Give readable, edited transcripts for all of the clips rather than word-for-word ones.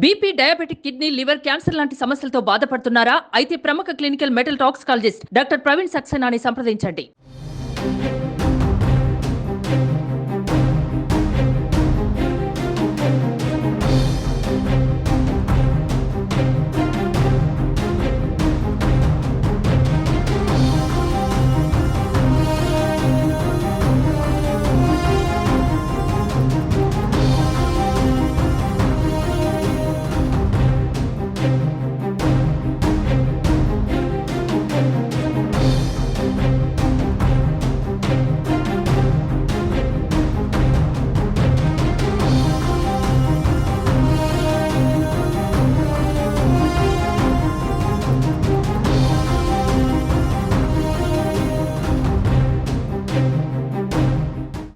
BP, diabetic, kidney, liver, cancer లాంటి సమస్యలతో బాధపడుతున్నారా? అయితే ప్రముఖ clinical metal toxicologist doctor Praveen సక్సేనాని సంప్రదించండి.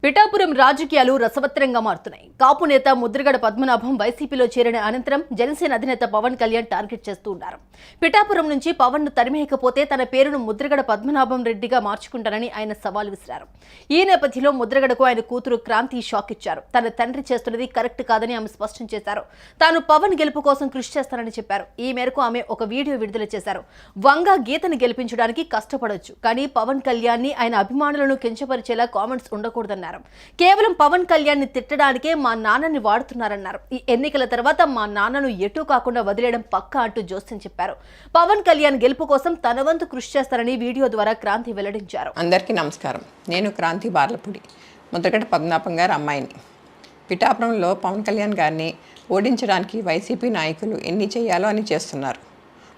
పిఠాపురం రాజకీయాలు రసవత్తరంగా మారుతున్నాయి. కాపు నేత ముద్రగడ పద్మనాభం వైసీపీలో చేరిన అనంతరం జనసేన అధినేత పవన్ కళ్యాణ్ టార్గెట్ చేస్తూ ఉన్నారు. పిఠాపురం నుంచి పవన్ ను తరిమేయకపోతే తన పేరును ముద్రగడ పద్మనాభం రెడ్డిగా మార్చుకుంటారని ఆయన సవాల్ విసిరారు. ఈ నేపథ్యంలో ముద్రగడకు ఆయన కూతురు క్రాంతి షాక్ ఇచ్చారు. తన తండ్రి చేస్తున్నది కరెక్ట్ కాదని ఆమె స్పష్టం చేశారు. తాను పవన్ గెలుపు కోసం కృషి చేస్తానని చెప్పారు. ఈ మేరకు ఆమె ఒక వీడియో విడుదల చేశారు. వంగ గీతను గెలిపించడానికి కష్టపడొచ్చు, కానీ పవన్ కళ్యాణ్ ని ఆయన అభిమానులను కించపరిచేలా కామెంట్స్ ఉండకూడదన్నారు. కేవలం పవన్ కళ్యాణ్ ని తిట్టడానికే మా నాన్నని వాడుతున్నారన్నారు. ఈ ఎన్నికల తర్వాత మా నాన్నను ఎటూ కాకుండా వదిలేయడం పక్కా అంటూ జోస్యం చెప్పారు. పవన్ కళ్యాణ్ గెలుపు కోసం తన వంతు కృషి చేస్తారని వీడియో ద్వారా క్రాంతి వెల్లడించారు. అందరికీ నమస్కారం. నేను క్రాంతి బార్లపూడి, ముద్రగడ పద్మనాభం గారి అమ్మాయిని. పిఠాపురంలో పవన్ కళ్యాణ్ గారిని ఓడించడానికి వైసీపీ నాయకులు ఎన్ని చేయాలో అని చేస్తున్నారు.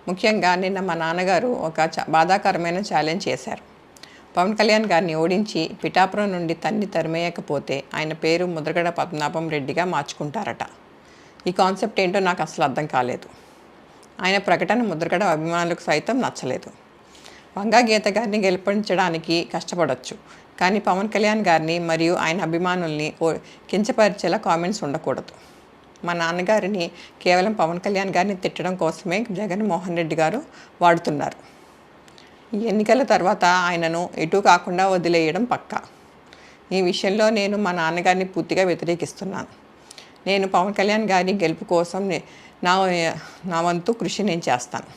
ముఖ్యంగా నిన్న మా నాన్నగారు ఒక బాధాకరమైన ఛాలెంజ్ చేశారు. పవన్ కళ్యాణ్ గారిని ఓడించి పిఠాపురం నుండి తరిమేయకపోతే ఆయన పేరు ముద్రగడ పద్మనాభం రెడ్డిగా మార్చుకుంటారట. ఈ కాన్సెప్ట్ ఏంటో నాకు అసలు అర్థం కాలేదు. ఆయన ప్రకటన ముద్రగడ అభిమానులకు సైతం నచ్చలేదు. వంగా గీత గారిని గెలిపించడానికి కష్టపడవచ్చు, కానీ పవన్ కళ్యాణ్ గారిని మరియు ఆయన అభిమానుల్ని కించపరిచేలా కామెంట్స్ ఉండకూడదు. మా నాన్నగారిని కేవలం పవన్ కళ్యాణ్ గారిని తిట్టడం కోసమే జగన్మోహన్ రెడ్డి గారు వాడుతున్నారు. ఈ ఎన్నికల తర్వాత ఆయనను ఎటు కాకుండా వదిలేయడం పక్కా. ఈ విషయంలో నేను మా నాన్నగారిని పూర్తిగా వ్యతిరేకిస్తున్నాను. నేను పవన్ కళ్యాణ్ గారి గెలుపు కోసం నా వంతు కృషి నేను చేస్తాను.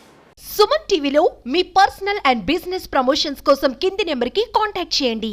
సుమన్ టీవీలో మీ పర్సనల్ అండ్ బిజినెస్ ప్రమోషన్స్ కోసం కింది నెంబర్కి కాంటాక్ట్ చేయండి.